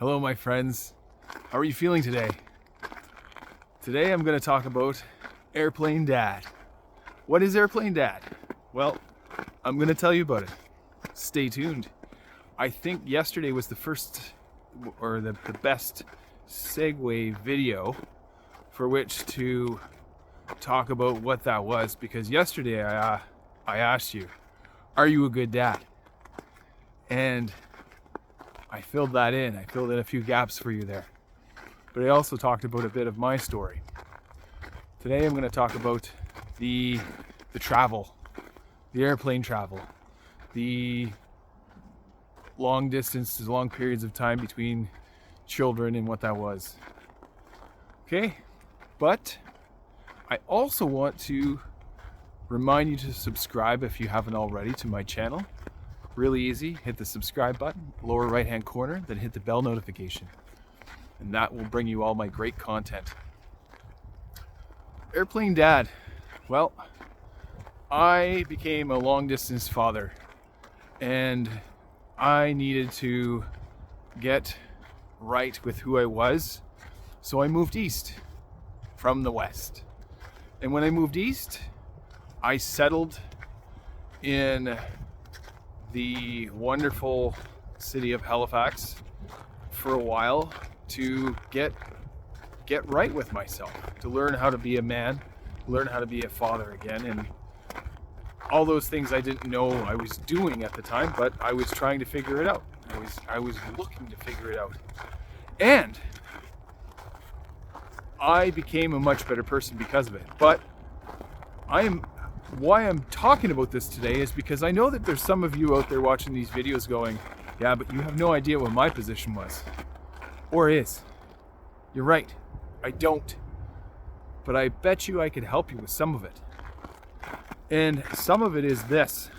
Hello, my friends. How are you feeling today? Today I'm going to talk about Airplane Dad. What is Airplane Dad? Well, I'm going to tell you about it. Stay tuned. I think yesterday was the first or the best segue video for which to talk about what that was, because yesterday I asked you, are you a good dad? And I filled that in. I filled in a few gaps for you there. But I also talked about a bit of my story. Today I'm going to talk about the travel, the airplane travel, the long distances, long periods of time between children and what that was. Okay? But I also want to remind you to subscribe if you haven't already to my channel. Really easy. Hit the subscribe button, lower right hand corner, then hit the bell notification. And that will bring you all my great content. Airplane Dad. Well, I became a long distance father and I needed to get right with who I was. So I moved east from the west. And when I moved east, I settled in the wonderful city of Halifax for a while to get right with myself, to learn how to be a man, learn how to be a father again, and all those things I didn't know I was doing at the time, but I was trying to figure it out. I was looking to figure it out. And I became a much better person because of it. But why I'm talking about this today is because I know that there's some of you out there watching these videos going, yeah, but you have no idea what my position was. Or is. You're right. I don't. But I bet you I could help you with some of it. And some of it is this.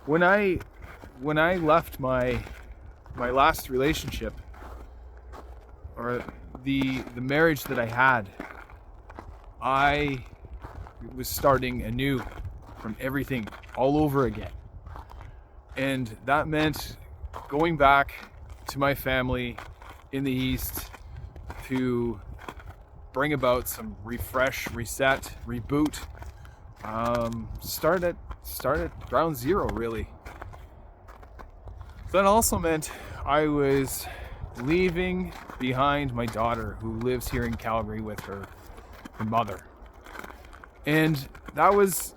When I left my last relationship, or the marriage that I had, I was starting anew from everything all over again. And that meant going back to my family in the East to bring about some refresh, reset, reboot, start at ground zero, really. That also meant I was leaving behind my daughter, who lives here in Calgary with her mother. And that was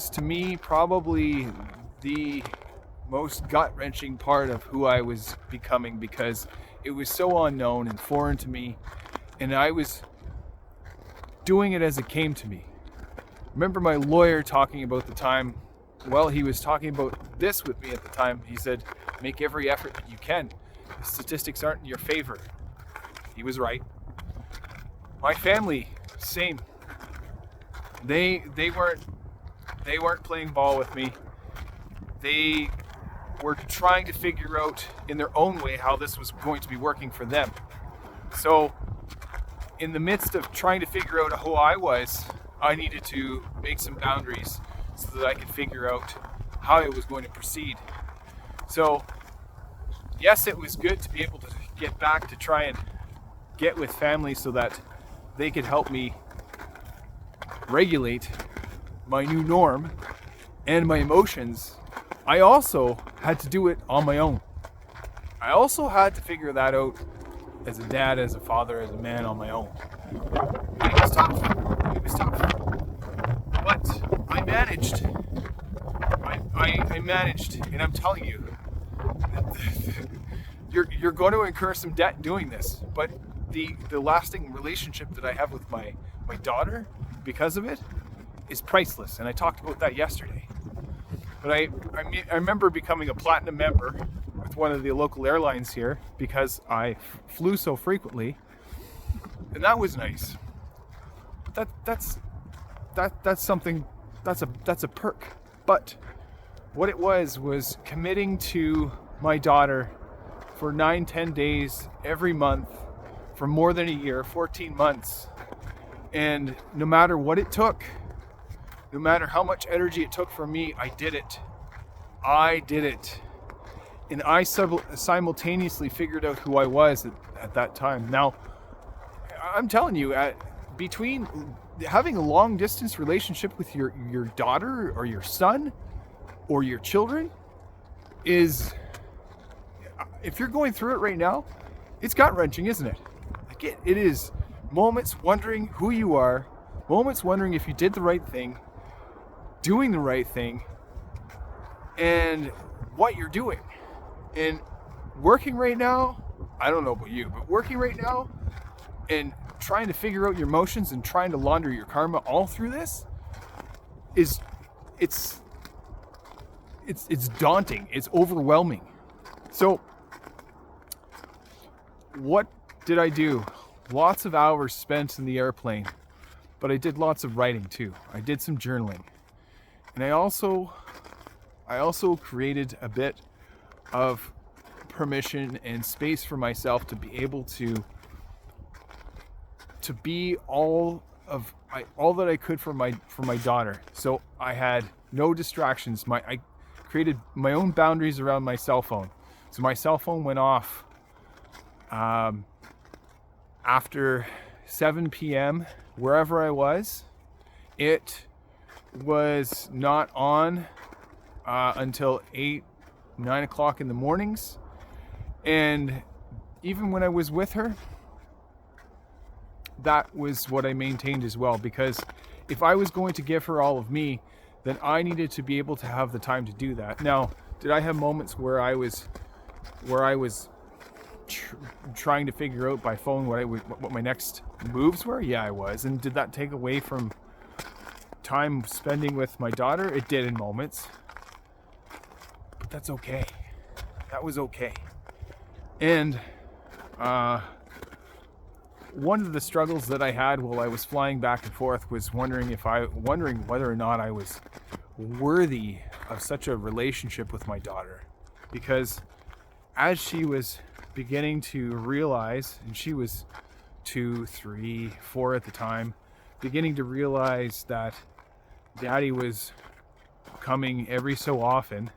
to me probably the most gut-wrenching part of who I was becoming, because it was so unknown and foreign to me, and I was doing it as it came to me. Remember my lawyer talking about the time, well, he was talking about this with me at the time. He said, make every effort that you can. The statistics aren't in your favor. He was right. My family, same. They weren't playing ball with me. They were trying to figure out in their own way how this was going to be working for them. So in the midst of trying to figure out who I was, I needed to make some boundaries so that I could figure out how it was going to proceed. So yes, it was good to be able to get back to try and get with family so that they could help me regulate my new norm and my emotions. I also had to do it on my own. I also had to figure that out as a dad, as a father, as a man on my own. And it was tough. But I managed. I managed, and I'm telling you, you're going to incur some debt doing this. But the lasting relationship that I have with my daughter because of it is priceless, and I talked about that yesterday. But I remember becoming a platinum member with one of the local airlines here because I flew so frequently, and that was nice. That's something. That's a perk. But what it was committing to my daughter for 9-10 days every month for more than a year, 14 months. And no matter what it took, no matter how much energy it took from me, I did it. And I simultaneously figured out who I was at that time. Now, I'm telling you, between having a long distance relationship with your daughter or your son or your children is, if you're going through it right now, it's gut-wrenching, isn't it? Like it is moments wondering who you are, moments wondering if you did the right thing, doing the right thing, and what you're doing. And working right now, I don't know about you, but working right now and trying to figure out your emotions and trying to launder your karma all through this is, it's daunting. It's overwhelming. So what did I do? Lots of hours spent in the airplane, but I did lots of writing too. I did some journaling. And I also created a bit of permission and space for myself to be able to be all that I could for my daughter. So I had no distractions. I created my own boundaries around my cell phone. So my cell phone went off after 7 p.m. wherever I was. It was not on until 9 o'clock in the mornings. And even when I was with her, that was what I maintained as well, because if I was going to give her all of me, then I needed to be able to have the time to do that. Now, did I have moments where I was trying to figure out by phone what my next moves were? Yeah, I was. And did that take away from time spending with my daughter? It did in moments. But that's okay. That was okay. And one of the struggles that I had while I was flying back and forth was wondering whether or not I was worthy of such a relationship with my daughter. Because as she was beginning to realize, and she was 2, 3, 4 at the time, beginning to realize that Daddy was coming every so often,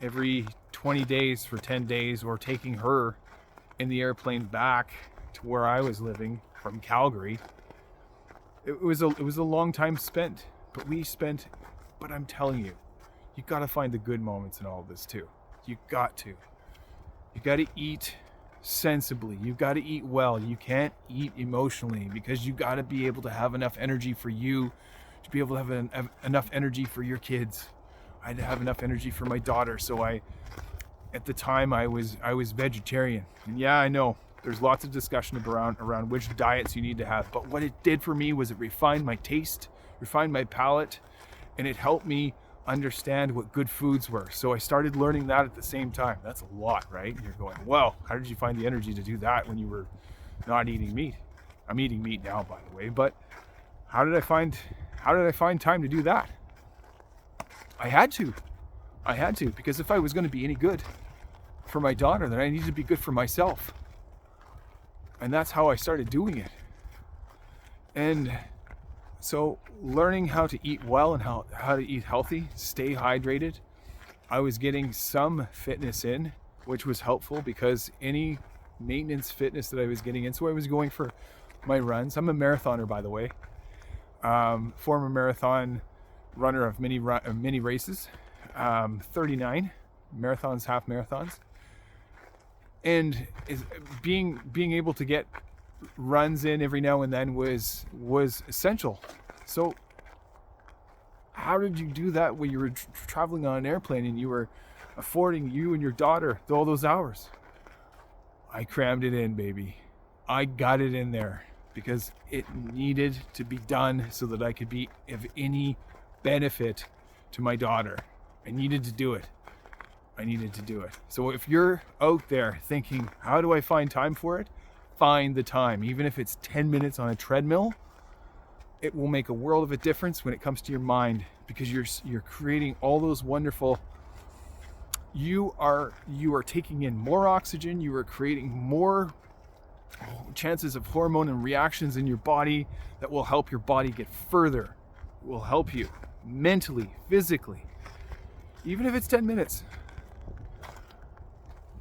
every 20 days for 10 days, or taking her in the airplane back to where I was living from Calgary. It was a long time spent, but I'm telling you, you got to find the good moments in all of this too. You got to eat sensibly. You got to eat well. You can't eat emotionally, because you got to be able to have enough energy for you to be able to have enough energy for your kids. I had to have enough energy for my daughter. So at the time I was vegetarian. And yeah, I know there's lots of discussion around which diets you need to have, but what it did for me was it refined my taste, refined my palate, and it helped me understand what good foods were. So I started learning that at the same time. That's a lot, right? And you're going, well, how did you find the energy to do that when you were not eating meat? I'm eating meat now, by the way, but how did I find time to do that? I had to, because if I was going to be any good for my daughter, then I needed to be good for myself. And that's how I started doing it. And so learning how to eat well and how to eat healthy, stay hydrated. I was getting some fitness in, which was helpful, because any maintenance fitness that I was getting in. So I was going for my runs. I'm a marathoner, by the way. Former marathon runner of many races. 39 marathons, half marathons. And being able to get runs in every now and then was essential. So how did you do that when you were traveling on an airplane and you were affording you and your daughter all those hours? I crammed it in, baby. I got it in there because it needed to be done so that I could be of any benefit to my daughter. I needed to do it. So if you're out there thinking, how do I find time for it? Find the time. Even if it's 10 minutes on a treadmill, it will make a world of a difference when it comes to your mind, because you're creating all those wonderful, you are taking in more oxygen, you are creating more chances of hormone and reactions in your body that will help your body get further. It will help you mentally, physically, even if it's 10 minutes.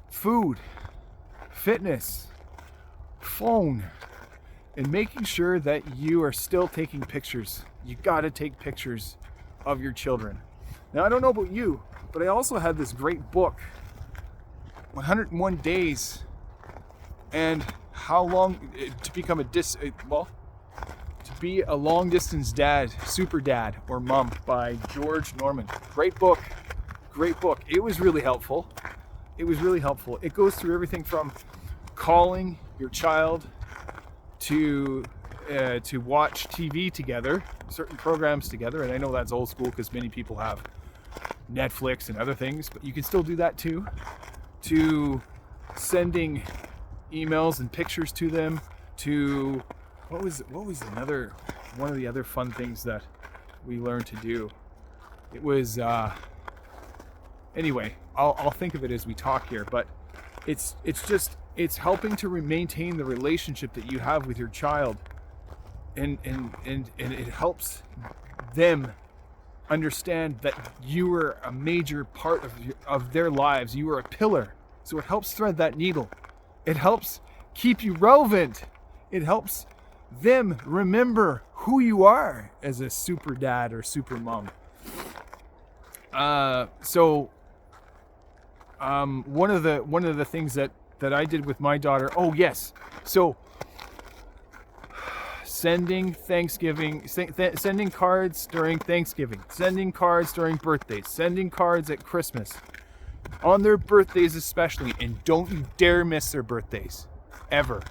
food, fitness, phone, and making sure that you are still taking pictures. You gotta take pictures of your children. Now, I don't know about you, but I also had this great book, 101 Days and How Long to Become to be a Long Distance Dad, Super Dad, or Mom by George Norman. Great book. It was really helpful. It goes through everything from calling your child to watch TV together, certain programs together. And I know that's old school because many people have Netflix and other things, but you can still do that too. To sending emails and pictures to them, to what was another one of the other fun things that we learned to do. It was anyway, I'll think of it as we talk here, but it's helping to maintain the relationship that you have with your child, and it helps them understand that you are a major part of their lives. You are a pillar. So it helps thread that needle. It helps keep you relevant. It helps them remember who you are as a super dad or super mom. So one of the things that I did with my daughter. Oh yes. So sending sending cards during Thanksgiving, sending cards during birthdays, sending cards at Christmas, on their birthdays especially, and don't you dare miss their birthdays, ever.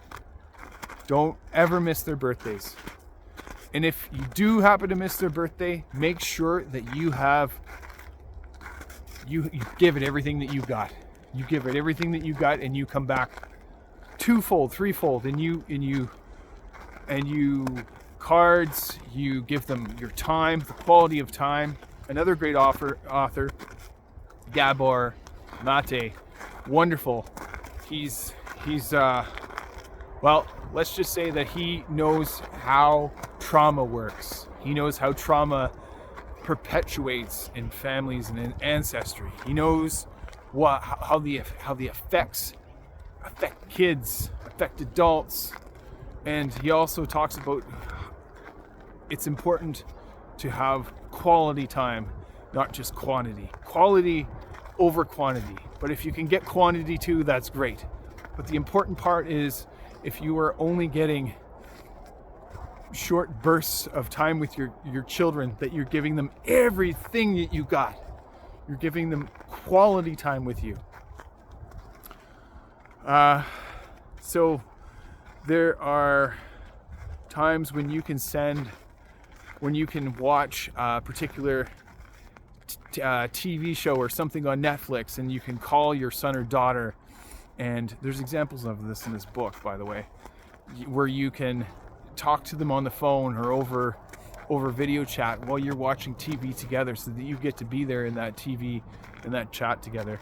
Don't ever miss their birthdays. And if you do happen to miss their birthday, make sure that you give it everything that you got. You give it everything that you got, and you come back twofold, threefold, and you cards, you give them your time, the quality of time. Another great author, Gabor Mate, wonderful. He's well, let's just say that he knows how trauma works. He knows how trauma perpetuates in families and in ancestry. He knows how the effects affect kids, affect adults. And he also talks about it's important to have quality time, not just quantity. Quality over quantity. But if you can get quantity too, that's great. But the important part is if you are only getting short bursts of time with your children, that you're giving them everything that you got. You're giving them quality time with you. So there are times when you can watch a particular TV show or something on Netflix, and you can call your son or daughter, and there's examples of this in this book, by the way, where you can talk to them on the phone or over video chat while you're watching TV together, so that you get to be there in that TV and that chat together.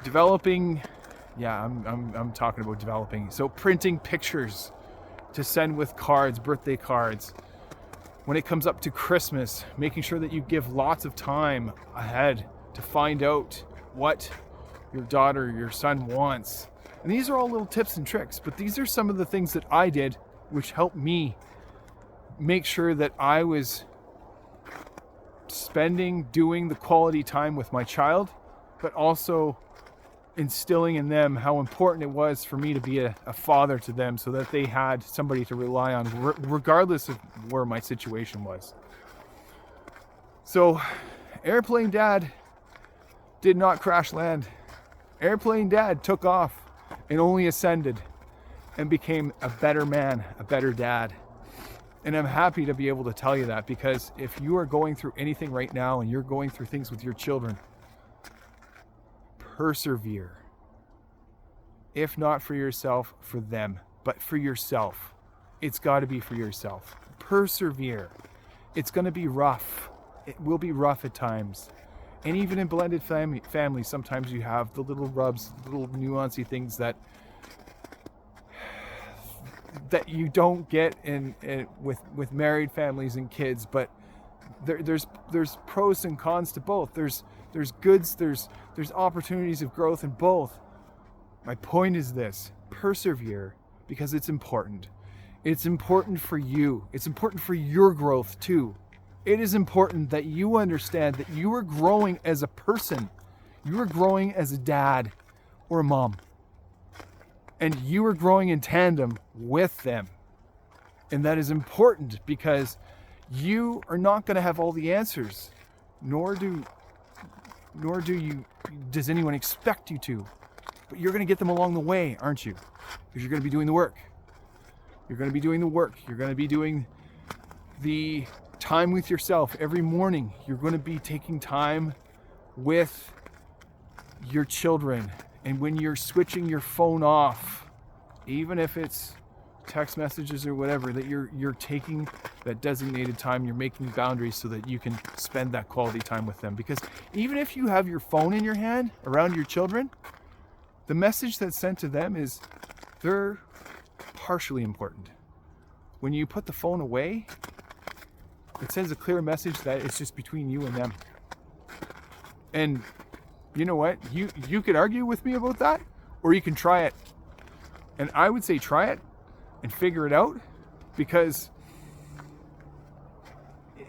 Developing, I'm talking about developing. So printing pictures to send with cards, birthday cards. When it comes up to Christmas, making sure that you give lots of time ahead to find out what your daughter or your son wants. And these are all little tips and tricks, but these are some of the things that I did which helped me make sure that I was doing the quality time with my child, but also instilling in them how important it was for me to be a father to them, so that they had somebody to rely on regardless of where my situation was. So Airplane Dad did not crash land. Airplane Dad took off and only ascended and became a better man, a better dad. And I'm happy to be able to tell you that, because if you are going through anything right now and you're going through things with your children, persevere. If not for yourself, for them, but for yourself. It's got to be for yourself. Persevere. It's going to be rough. It will be rough at times. And even in blended families, sometimes you have the little rubs, little nuancy things that you don't get in with married families and kids. But there's pros and cons to both. There's goods, there's opportunities of growth in both. My point is this: persevere, because it's important. It's important for you. It's important for your growth too. It is important that you understand that you are growing as a person. You are growing as a dad or a mom. And you are growing in tandem with them. And that is important because you are not going to have all the answers, nor does anyone expect you to. But you're going to get them along the way, aren't you? Because you're going to be doing the work. You're going to be doing the work. You're going to be doing the time with yourself every morning. You're going to be taking time with your children. And when you're switching your phone off, even if it's text messages or whatever, that you're taking that designated time, you're making boundaries so that you can spend that quality time with them. Because even if you have your phone in your hand around your children, the message that's sent to them is they're partially important. When you put the phone away, it sends a clear message that it's just between you and them. And you know what? You could argue with me about that, or you can try it. And I would say try it and figure it out, because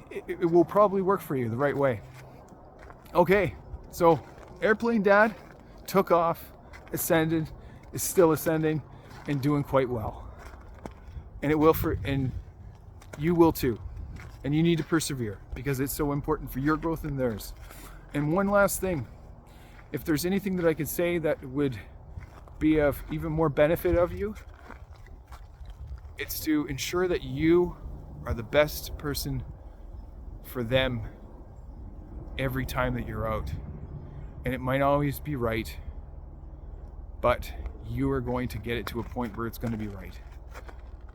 it will probably work for you the right way. Okay, so Airplane Dad took off, ascended, is still ascending, and doing quite well. And and you will too. And you need to persevere because it's so important for your growth and theirs. And one last thing, if there's anything that I could say that would be of even more benefit of you, it's to ensure that you are the best person for them every time that you're out. And it might always be right, but you are going to get it to a point where it's going to be right.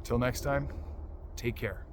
Till next time, take care.